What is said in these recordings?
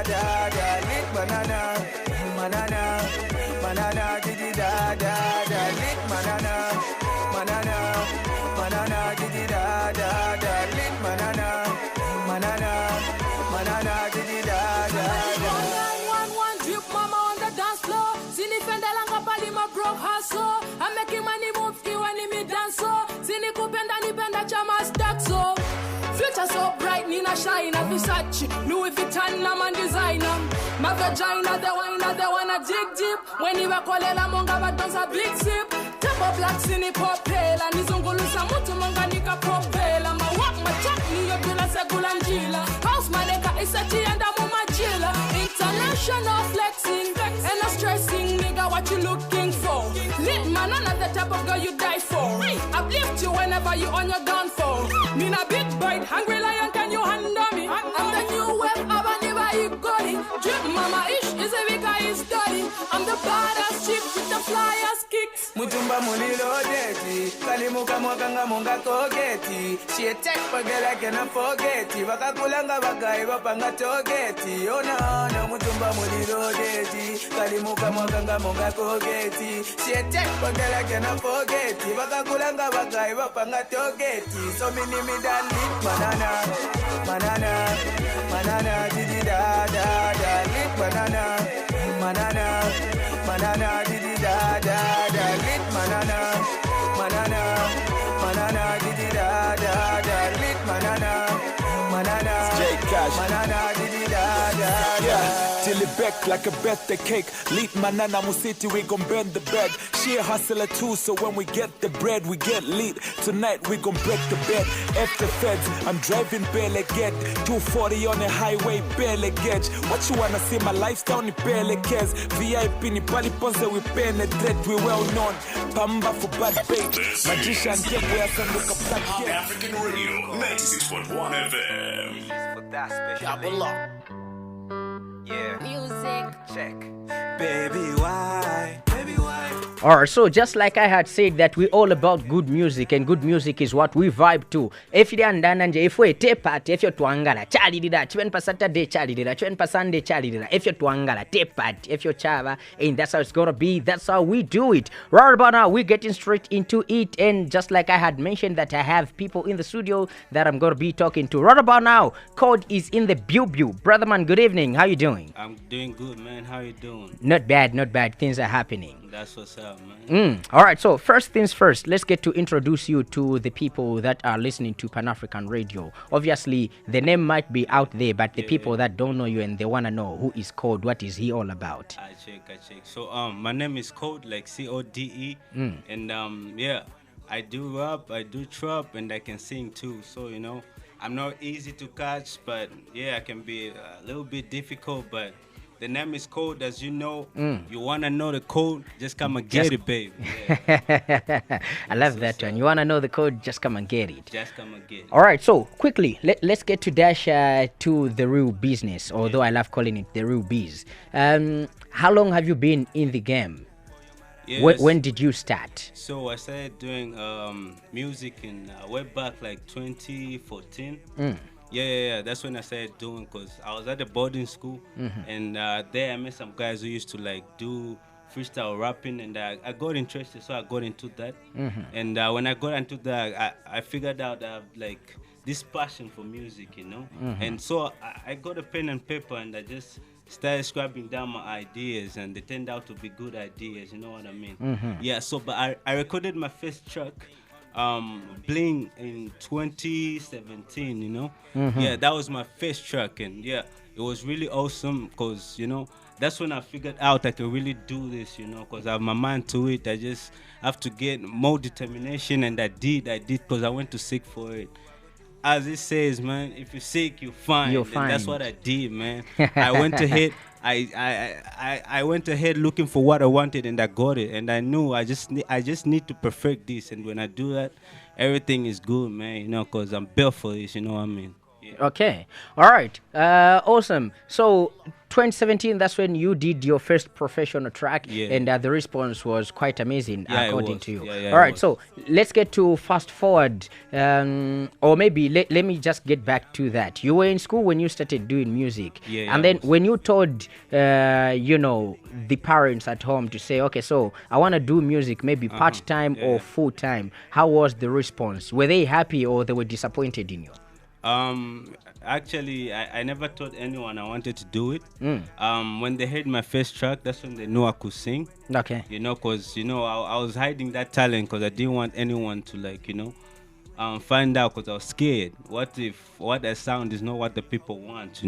da da, lit banana, banana, banana, didi da da da, lit banana, banana, banana, didi da da da, lit banana, banana, banana, didi da da da. 911 drip mama on the dance floor. Sini fendela ngapali ma broke hustle. I'm making money move when me dance so. Sini kupenda nipenda chama stack so. Future so bright, Nina shine, a Versace, Louis Vuitton, I'm a designer. My vagina, the wine, they wanna dig deep. When you were calling a monga, but does a big sip. Tempo black, sini popela, nizungulusa mutu monga nika propela. Ma walk, ma chat, ni yobula segulanjila. House maneka, isachi and I'm on my chilla. International flexing, and a stressing, nigga, what you looking for? Lit man, I'm not the type of girl you die for. Uplift you whenever you on your downfall. Nina big bite, hungry lion, can you handle me? I'm the new wave, Abaniba Igoli. Drip mama ish, is a vika is dirty. I'm the badass chick with the flyers kicks. Mutumba mulilo deti, kalimuka mwakanga munga kogeti. She attack pagela kena forgeti, wakakulanga wakai wapanga togeti. Oh no, mutumba mulilo deti, kalimuka mwakanga munga kogeti. She attack pagela kena forgeti, wakakulanga wakai wapanga togeti. So mini me dan lit banana, banana, banana, didi da da da, lit banana, banana, banana, didi da da da, lit banana, banana, banana, didi da da da, lit banana, banana, banana, didi da da da. Till it back like a birthday cake. Lit manana musiti, we gon' burn the bag. She a hustler too, so when we get the bread, we get lit. Tonight we gon' break the bed. After feds, I'm driving barely get 240 on the highway, barely get. What you wanna see? My lifestyle ni barely cares. VIP ni pali ponce, we penetrate, we well known. Pamba for bad bait. Magician get where I can look up black Pan African Radio, 96.1 FM. For that special Double yeah. Music. Check. Baby, why? Baby, why? Alright, so just like I had said that we're all about good music, and good music is what we vibe to. If you andana nje, if we te party, if you tuangala, chali dida, 20% Saturday, chali dida, 20% Sunday, chali dida. If you tuangala, te party, if you chava, and that's how it's gonna be. That's how we do it. Right about now, we're getting straight into it, and just like I had mentioned that I have people in the studio that I'm gonna be talking to. Right about now, Code is in the Bew. Brother man, good evening. How you doing? I'm doing good, man. How you doing? Not bad, not bad. Things are happening. That's what's up, man. All right, so first things first, let's get to introduce you to the people that are listening to Pan African Radio. Obviously, the name might be out there, but the people that don't know you and they want to know who is Code, what is he all about? I check. So, my name is Code, like Code. And, yeah, I do rap, I do trap, and I can sing too. So, you know, I'm not easy to catch, but, yeah, I can be a little bit difficult, but the name is Code, as you know. You want to know the code, just come and get it, baby. Yeah. I love that one. You want to know the code, just come and get it. Just come and get it. All right, so quickly, let's get to dash to the real business, although I love calling it the real biz. How long have you been in the game? Yes. When did you start? So I started doing music in way back like 2014. Yeah. That's when I started doing, because I was at the boarding school, and there I met some guys who used to like do freestyle rapping, and I got interested, so I got into that. And when I got into that, I figured out like this passion for music, you know. And so I got a pen and paper, and I just started scribbling down my ideas, and they turned out to be good ideas, you know what I mean? Yeah. So, but I recorded my first track, Bling, in 2017, you know. Yeah, that was my first track, and yeah, it was really awesome, because, you know, that's when I figured out I could really do this, you know, because I have my mind to it. I just have to get more determination, and I did, because I went to seek for it. As it says, man, if you seek, you find. You'll and find. that's what I did, man. I went ahead. I went ahead looking for what I wanted, and I got it. And I knew I just need to perfect this. And when I do that, everything is good, man. You know, because I'm built for this. You know what I mean? Okay. All right. Awesome. So 2017, that's when you did your first professional track, Yeah. and the response was quite amazing, Yeah, it according was. to you. Yeah, All right. it was. So let's get to fast forward, or maybe let me just get back to that. You were in school when you started doing music, Yeah, yeah, and I then was. when you told, the parents at home to say, okay, so I want to do music, maybe part time Yeah, or yeah. full time. How was the response? Were they happy or they were disappointed in you? Actually, I never told anyone I wanted to do it. Mm. When they heard my first track, that's when they knew I could sing. Okay. Because I was hiding that talent because I didn't want anyone to find out because I was scared. What if what I sound is not what the people want?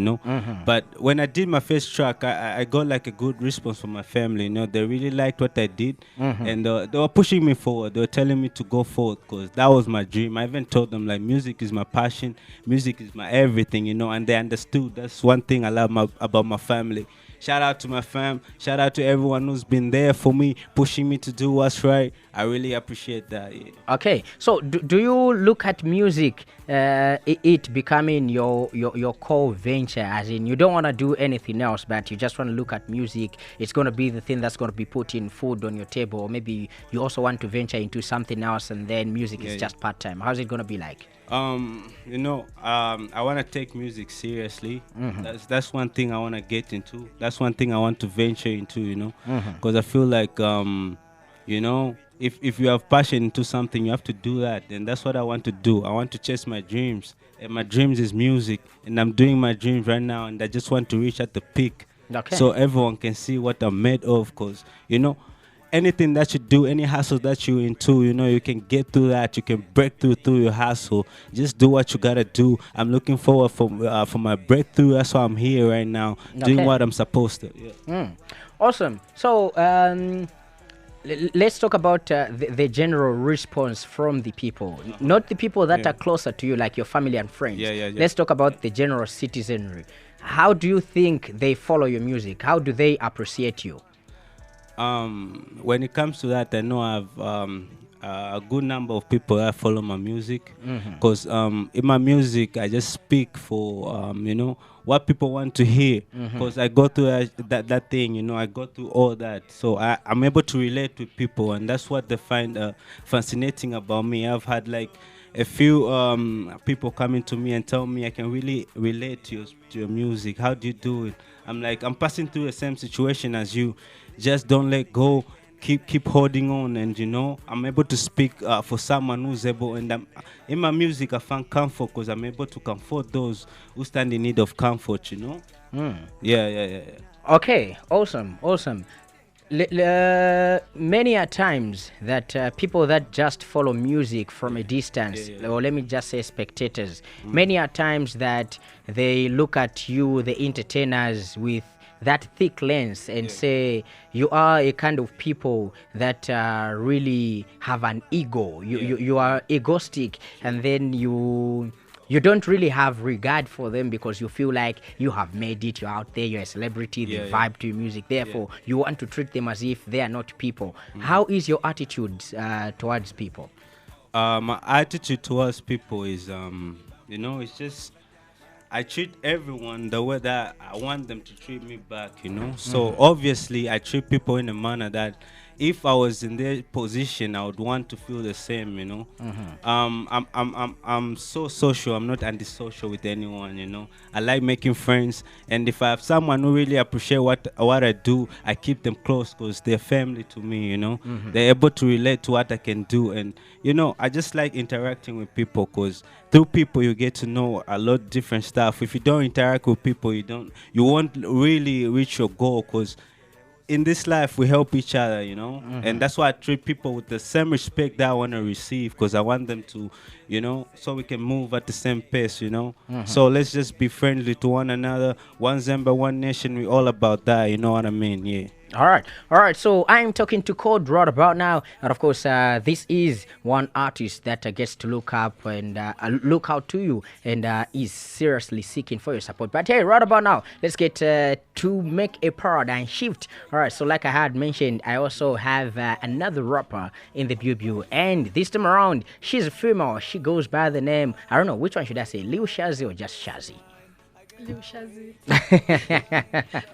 But when I did my first track, I got like a good response from my family. They really liked what I did, and they were pushing me forward. They were telling me to go forward because that was my dream. I even told them like music is my passion, music is my everything. And they understood. That's one thing I love about my family. Shout out to my fam. Shout out to everyone who's been there for me, pushing me to do what's right. I really appreciate that. Yeah. Okay, so do you look at music, it becoming your core venture, as in you don't want to do anything else, but you just want to look at music, it's going to be the thing that's going to be putting food on your table, or maybe you also want to venture into something else and then music is just part-time. How's it going to be like? I want to take music seriously. That's one thing I want to get into. That's one thing I want to venture into, because I feel like, if you have passion into something, you have to do that. And that's what I want to do. I want to chase my dreams. And my dreams is music. And I'm doing my dreams right now. And I just want to reach at the peak. Okay. So everyone can see what I'm made of. Because, anything that you do, any hustle that you're into, you can get through that. You can break through your hustle. Just do what you gotta do. I'm looking forward for my breakthrough. That's why I'm here right now, doing what I'm supposed to. Yeah. Awesome. So let's talk about the general response from the people, not the people that are closer to you, like your family and friends. Yeah. Let's talk about the general citizenry. How do you think they follow your music? How do they appreciate you? When it comes to that, I know I have a good number of people that follow my music, because in my music I just speak for what people want to hear, because I go through that thing, I go through all that, so I'm able to relate with people, and that's what they find fascinating about me. I've had like a few people coming to me and tell me I can really relate to your music. How do you do it? I'm like, I'm passing through the same situation as you. Just don't let go. Keep holding on, and I'm able to speak for someone who's able. And in my music, I find comfort because I'm able to comfort those who stand in need of comfort. Yeah. Okay, awesome. Many a times that people that just follow music from a distance, or let me just say spectators, many a times that they look at you, the entertainers, with that thick lens and say you are a kind of people that really have an ego. You are egoistic, and then you don't really have regard for them because you feel like you have made it, you're out there, you're a celebrity, they vibe to your music, therefore you want to treat them as if they are not people. How is your attitude towards people? My attitude towards people is it's just I treat everyone the way that I want them to treat me back, So obviously I treat people in a manner that if I was in their position, I would want to feel the same, I'm so social. I'm not antisocial with anyone, I like making friends, and if I have someone who really appreciate what I do, I keep them close because they're family to me, They're able to relate to what I can do, and I just like interacting with people because through people you get to know a lot of different stuff. If you don't interact with people, you won't really reach your goal, because in this life we help each other, and that's why I treat people with the same respect that I want to receive, because I want them to, so we can move at the same pace, So let's just be friendly to one another. One Zambia, one nation. We all about that. You know what I mean? Yeah. All right. So I'm talking to Code right about now, and of course, this is one artist that gets to look up and look out to you, and is seriously seeking for your support. But hey, right about now, let's get to make a paradigm shift. All right. So like I had mentioned, I also have another rapper in the Bubu, and this time around, she's a female. She goes by the name, I don't know which one should I say, Lil Shazzy or just Shazzy. Lil Shazzy.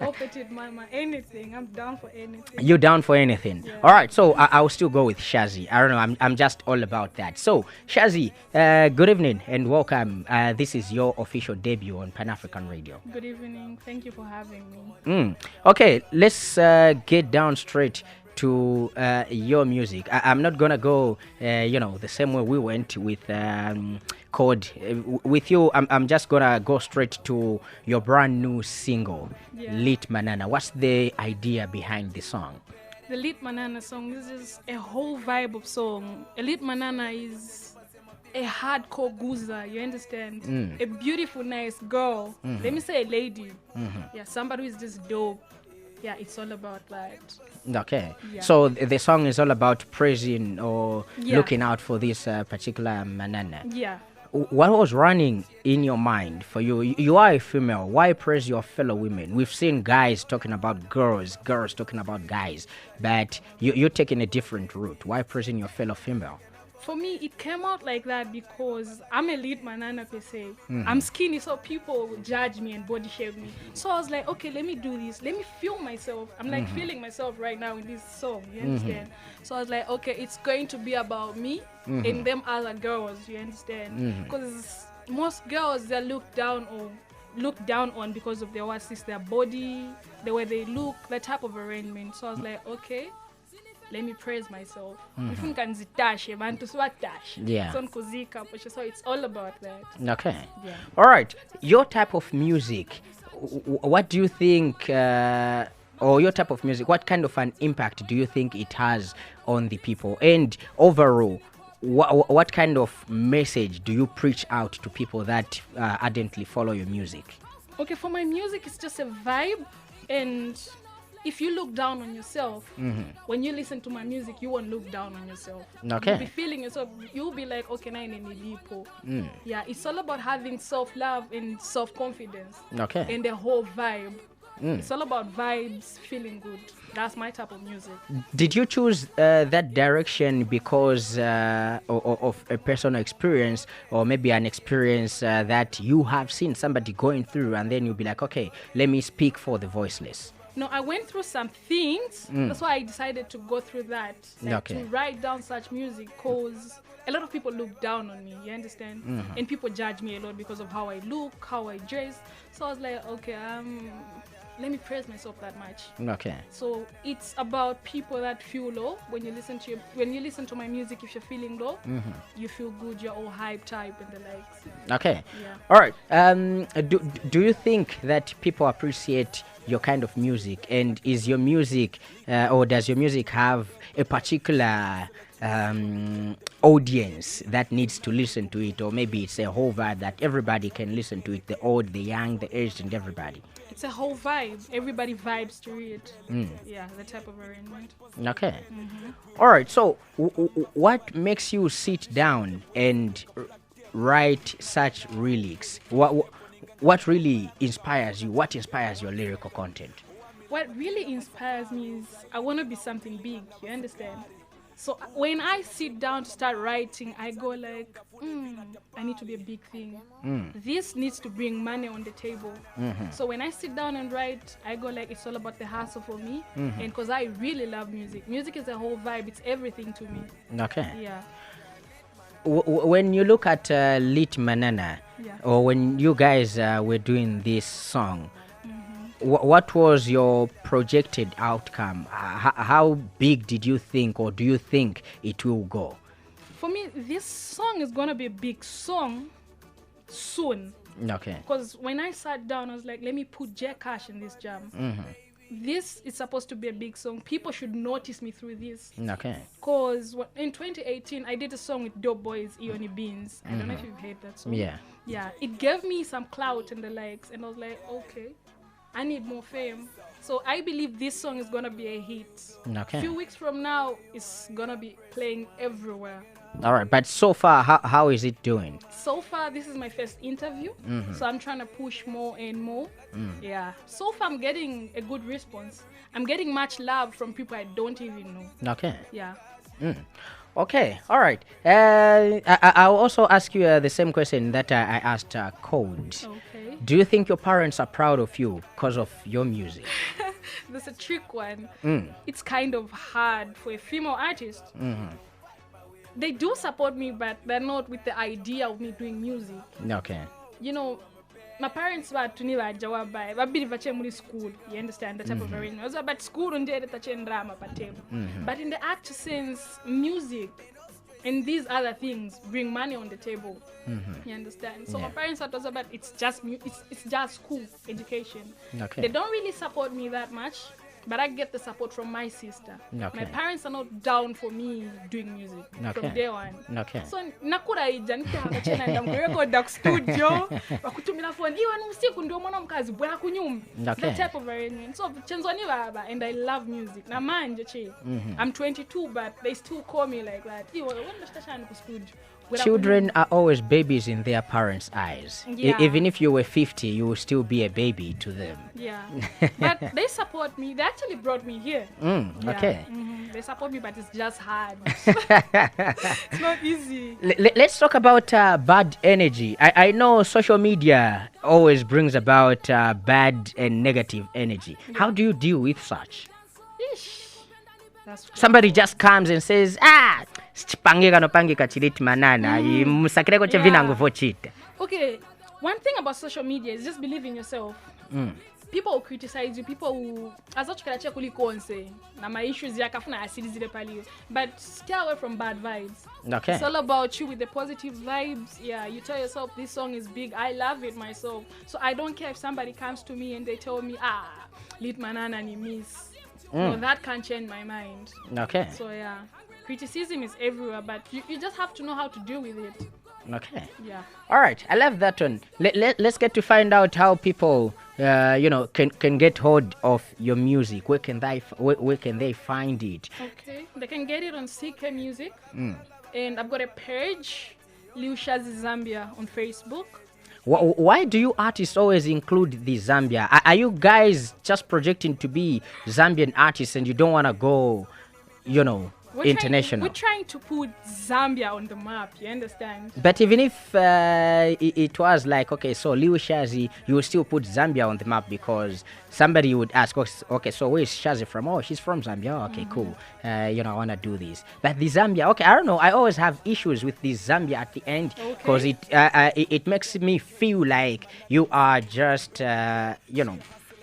Oh, Petite Mama, anything. I'm down for anything. You down for anything? Yeah. All right, so I'll still go with Shazzy. I don't know. I'm just all about that. So Shazzy, good evening and welcome. This is your official debut on Pan African Radio. Good evening. Thank you for having me. Okay, let's get down straight to your music. I'm not gonna go, the same way we went with Code. With you, I'm just gonna go straight to your brand new single, Yeah. Lit Manana. What's the idea behind the song? The Lit Manana song, this is a whole vibe of song. A Lit Manana is a hardcore guza, you understand? A beautiful, nice girl. Let me say a lady. Yeah, somebody who is just dope. Yeah, it's all about that. Okay, Yeah. so the song is all about praising or Yeah. looking out for this particular Manana. Yeah. What was running in your mind for you? You are a female. Why praise your fellow women? We've seen guys talking about girls, girls talking about guys, but you're taking a different route. Why praising your fellow female? For me, it came out like that because I'm a lead manana per se. I'm skinny, so people will judge me and body shame me. So I was like, okay, let me do this. Let me feel myself. I'm like feeling myself right now in this song. You understand? So I was like, okay, it's going to be about me and them other girls. You understand? Because most girls, they're looked down on because of their what is their body, the way they look, that type of arrangement. So I was like, okay, let me praise myself. Ifuna ngizitashe bantu siwatashe. Yeah. So nkuzika, so it's all about that. Okay. Yeah. All right. Your type of music, what do you think, or your type of music, what kind of an impact do you think it has on the people? And overall, what kind of message do you preach out to people that ardently follow your music? Okay, for my music, it's just a vibe. And if you look down on yourself, when you listen to my music, you won't look down on yourself. Okay. You'll be feeling yourself. You'll be like, okay, na inenilipo. Yeah, it's all about having self-love and self-confidence. Okay. And the whole vibe. It's all about vibes, feeling good. That's my type of music. Did you choose that direction because of a personal experience, or maybe an experience that you have seen somebody going through, and then you'll be like, okay, let me speak for the voiceless? No, I went through some things. That's why I decided to go through that. Okay. To write down such music, because a lot of people look down on me, you understand? And people judge me a lot because of how I look, how I dress. So I was like, okay, let me praise myself that much. Okay. So it's about people that feel low. When you listen to my music, if you're feeling low, you feel good, you're all hype type and the likes. Okay. Yeah. All right. Do you think that people appreciate your kind of music, and is your music or does your music have a particular audience that needs to listen to it, or maybe it's a whole vibe that everybody can listen to it, the old, the young, the aged, and everybody? It's a whole vibe. Everybody vibes to it. Yeah, that type of arrangement. Okay. All right. So, what makes you sit down and write such lyrics? What really inspires you? What inspires your lyrical content? What really inspires me is I want to be something big. You understand? So when I sit down to start writing, I go like, I need to be a big thing. This needs to bring money on the table. So when I sit down and write, I go like, it's all about the hustle for me. And because I really love music. Music is a whole vibe. It's everything to me. Okay. Yeah. When you look at Lit Manana, Yeah. or when you guys were doing this song, what was your projected outcome? How big did you think, or do you think it will go? For me, this song is going to be a big song soon. Okay. Because when I sat down, I was like, let me put J Cash in this jam. This is supposed to be a big song. People should notice me through this. Okay. Because in 2018, I did a song with Dope Boys, Ioni Beans. I don't know if you've heard that song. Yeah. Yeah, it gave me some clout and the likes. And I was like, okay, I need more fame. So I believe this song is gonna be a hit. Okay. Few weeks from now, it's gonna be playing everywhere. All right, but so far, how is it doing? So far, this is my first interview, so I'm trying to push more and more. Yeah. So far, I'm getting a good response. I'm getting much love from people I don't even know. Okay. Yeah. Okay, all right. I'll also ask you the same question that I asked Code. Okay. Do you think your parents are proud of you because of your music? That's a trick one. It's kind of hard for a female artist. They do support me, but they're not with the idea of me doing music. Okay. You know, my parents were to never jawab by babiri vache muri school. You understand that type of arrangement. But school and did tache drama patemo. But in the actual sense, music and these other things bring money on the table. You understand? So my parents thought about it's just it's just school education. Okay. They don't really support me that much. But I get the support from my sister. Okay. My parents are not down for me doing music from day one. Okay. So nakura ijanikia hakachena nda mkurekoda studio wakutumila phone iwa nusiku ndio mwana mkazi bwana kunyumba. Okay. That type of arrangement. So chenzoni baba and I love music. Na manje che. I'm 22 but they still call me like that. Iwa when mstashani ku studio. Children are always babies in their parents' eyes. Yeah. Even if you were 50, you will still be a baby to them. Yeah. But they support me. They actually brought me here. Okay. They support me, but it's just hard. It's not easy. Let's talk about bad energy. I know social media always brings about bad and negative energy. How do you deal with such? Ish. That's true. Somebody just comes and says, chipangika nopangika chiliti manana musakireko chevinango vochita. Okay, one thing about social media is just believe in yourself. People will criticize you, people will azochikalache kulikonse na my issues yakafuna asili zile palio, but stay away from bad vibes. Okay. It's all about you with the positive vibes. Yeah, you tell yourself this song is big, I love it myself, so I don't care if somebody comes to me and they tell me lit manana ni miss. No, that can't change my mind. Okay. So yeah, criticism is everywhere, but you just have to know how to deal with it. Okay. Yeah. All right. I love that one. Let's get to find out how people, can get hold of your music. Where can they find it? Okay. They can get it on CK Music. And I've got a page, Liu Shazi Zambia on Facebook. Why do you artists always include the Zambia? Are you guys just projecting to be Zambian artists and you don't want to go, international? We're trying to put Zambia on the map, you understand? But even if it was like, okay, so Liu Shazi, you will still put Zambia on the map because somebody would ask, okay, so where's Shazi from? Oh, she's from Zambia. Oh, okay, cool. I want to do this. But the Zambia, okay, I don't know. I always have issues with this Zambia at the end because it makes me feel like you are just,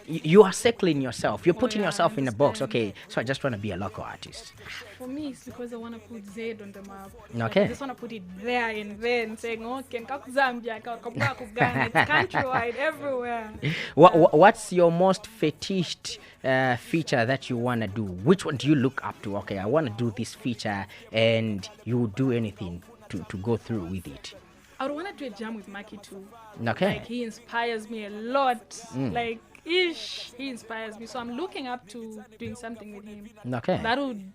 you are settling yourself. You're putting yourself in a box. Okay, so I just want to be a local artist. For me, it's because I want to put Z on the map. Okay. I just want to put it there and then saying, okay, Zambia, Ghana, it's countrywide, everywhere. What's your most fetished feature that you want to do? Which one do you look up to? Okay, I want to do this feature, and you would do anything to go through with it. I would want to do a jam with Maki too. Okay. Like, he inspires me a lot. Like, he inspires me. So I'm looking up to doing something with him. Okay. That would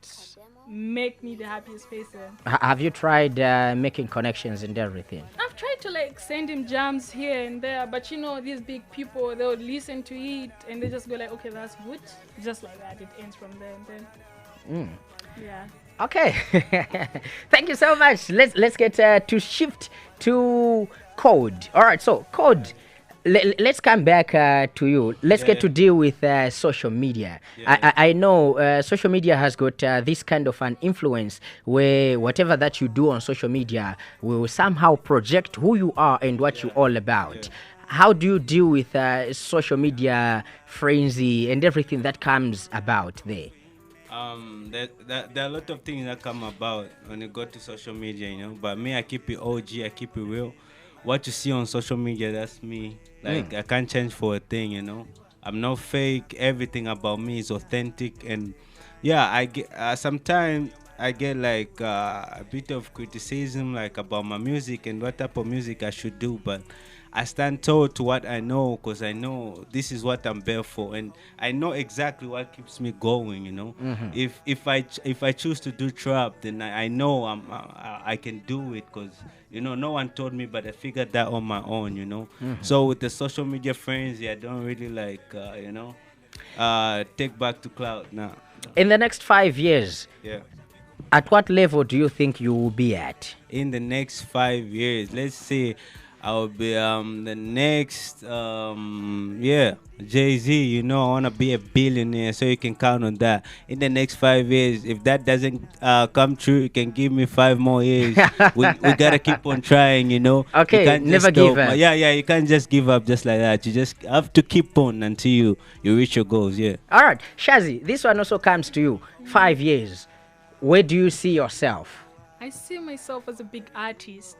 make me the happiest person. Have you tried making connections and everything? I've tried to send him jams here and there, but these big people, they would listen to it and they just go like, okay, that's good. Just like that, it ends from there and then. Yeah. Okay. Thank you so much. Let's get to shift to Code. All right, so Code, let's come back to you. Let's get to deal with social media. I know social media has got this kind of an influence where whatever that you do on social media will somehow project who you are and what you're all about. How do you deal with social media frenzy and everything that comes about there? There are a lot of things that come about when you go to social media, but me, I keep it OG, I keep it real. What you see on social media, that's me. I can't change for a thing, I'm not fake. Everything about me is authentic. And I get sometimes I get a bit of criticism about my music and what type of music I should do, but I stand tall to what I know, because I know this is what I'm built for, and I know exactly what keeps me going. You know, if I choose to do trap, then I know I can do it, because no one told me, but I figured that on my own. So with the social media friends, I don't really take back to cloud now. In the next 5 years, Yeah. at what level do you think you will be at? In the next 5 years, let's say I'll be the next Jay-Z. I want to be a billionaire, so you can count on that. In the next 5 years, if that doesn't come true, you can give me 5 more years. we gotta keep on trying. Okay, You can't never just give stop. up. Yeah, you can't just give up just like that. You just have to keep on until you reach your goals. Yeah. All right, Shazzy, this one also comes to you. 5 years, where do you see yourself? I see myself as a big artist.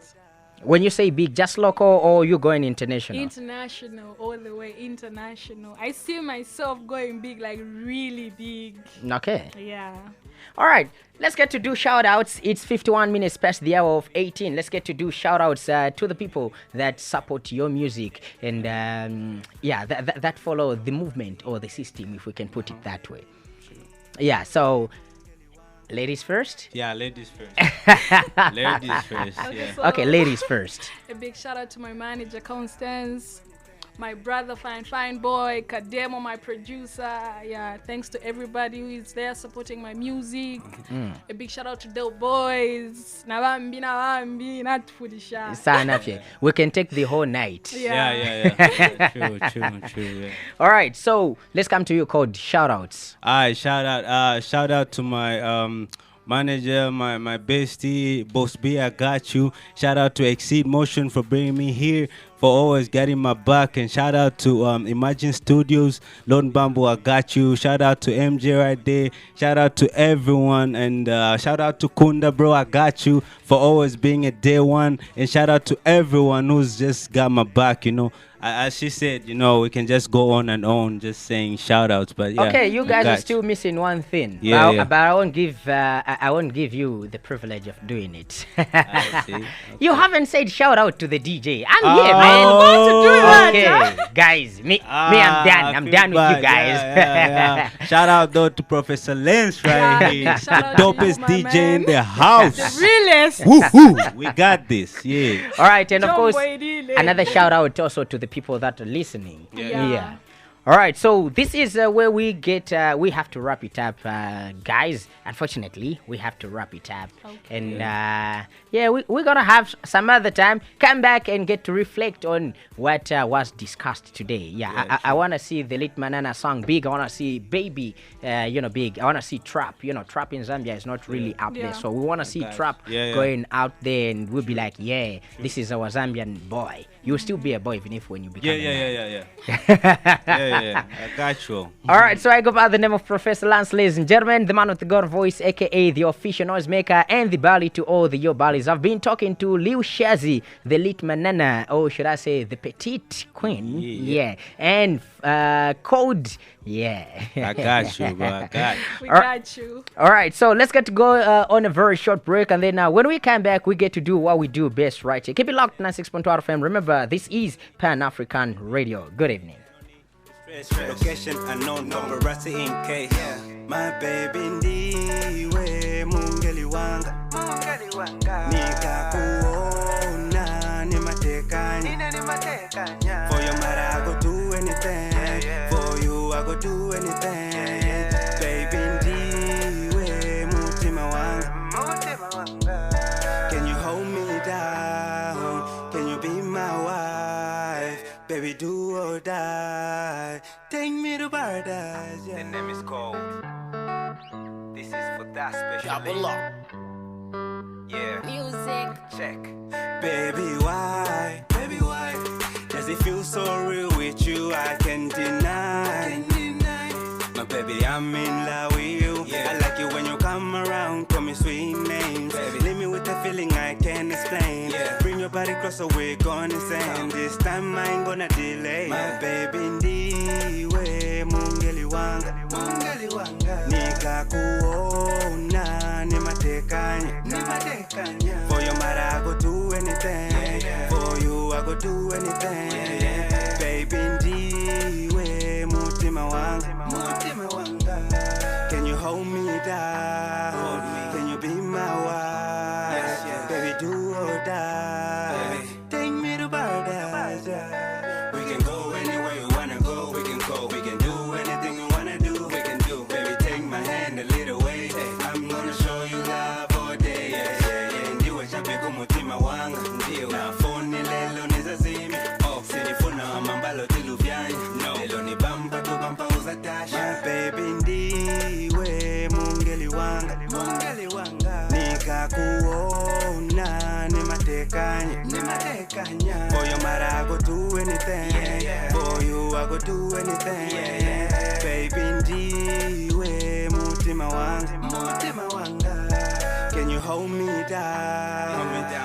When you say big, just local or you going international? International, all the way international. I see myself going big, like really big. Okay. Yeah. All right, let's get to do shout outs. It's 51 minutes past the hour of 18. Let's get to do shout outs to the people that support your music and that follow the movement or the system, if we can put it that way. Yeah, so ladies first? Yeah, ladies first. Ladies first. Yeah. So Okay, ladies first. a big shout out to my manager, Constance, my brother, Fine Boy, Kademo, my producer. Yeah, thanks to everybody who is there supporting my music. A big shout out to Del Boys. Navambi, not Fudisha. Sana pia. We can take the whole night. Yeah. True. Yeah. All right, so let's come to you called shout outs. Alright, shout out to my manager, my bestie, Boss B, I got you. Shout out to Exceed Motion for bringing me here, for always getting my back, and shout out to Imagine Studios, Lone Bamboo, I got you. Shout out to MJ right there. Shout out to everyone, and shout out to Kunda, bro, I got you, for always being a day one, and shout out to everyone who's just got my back. As she said, we can just go on and on just saying shout outs, but yeah. Okay, you guys are got still missing one thing. Yeah. But I won't give you the privilege of doing it. I see. You haven't said shout out to the DJ. I'm Oh, here, man. about to do that, Okay, guys, me, I'm done. I'm done with you guys. Yeah. Shout out though to Professor Lens right here, the Shout out to you, dopest my DJ man. in the house. The realest. Woohoo! We got this. Yeah. All right, and of John course, Boydile. another shout out also to the people that are listening. Yeah. All right, so this is where we have to wrap it up, guys. Unfortunately, we have to wrap it up. Okay. And we're going to have some other time, come back and get to reflect on what was discussed today. I want to see the Late Manana song big. I want to see Baby, big. I want to see Trap. Trap in Zambia is not really out there. Yeah. So we want to see Trap going out there, and we'll be like, this is our Zambian boy. You'll still be a boy even if when you become a man. Yeah. I got you. All right, so I go by the name of Professor Lance, ladies and gentlemen, the man with the God voice, aka the official noisemaker, and the Bali to all the yo Balis. I've been talking to Liu Shazzy, the Lit Manana, or should I say the Petite Queen? Yeah. And Code. Yeah. I got you, bro. I got you. We got you. All right, so let's get to go on a very short break, and then when we come back, we get to do what we do best right here. Keep it locked, 96.2 FM. Remember, this is Pan-African Radio. Good evening. Location unknown, paparazzi in case. My baby ndiwe mungeli wanga nikakuona ni matekanya. For your matter I go do anything. For you I go do anything. Baby ndiwe mutima wanga. Can you hold me down? Can you be my wife? Baby, do or die. Take me to paradise. Yeah. The name is Cold. This is for that special lady. Yeah. Music. Check. Baby, why? Baby, why? Does it feel so real with you? I can't deny. My baby, I'm in love with you. Yeah. I like it when you come around, call me sweet names. Baby, leave me with a feeling I can't explain. Yeah. Bring your body closer, we're gonna sing. This time I ain't gonna delay. My baby, ndiwe mungeli wanga. Nikakuona ni matekanya. For your matter I go do anything. For you I go go do anything. Baby, ndiwe mutima wanga. Can you hold me down? Can you be my wife? Baby, do or die. Take me to paradise. We can go anywhere we wanna go. We can go. We can do anything we wanna do. We can do. Baby, take my hand a little way. I'm gonna show you love all day. Ndiwe chapeko mutima wanga. Na phone lelo nizazime. Sinifuna mambalo tiluvyani. Lelo ni bamba tu bamba uzatasha. My baby ndiwe mungeli wanga. Nikakuona nimatekanya. For your matter I go do anything. For you I go do anything. Baby ndiwe mutima wanga. Can you hold me down?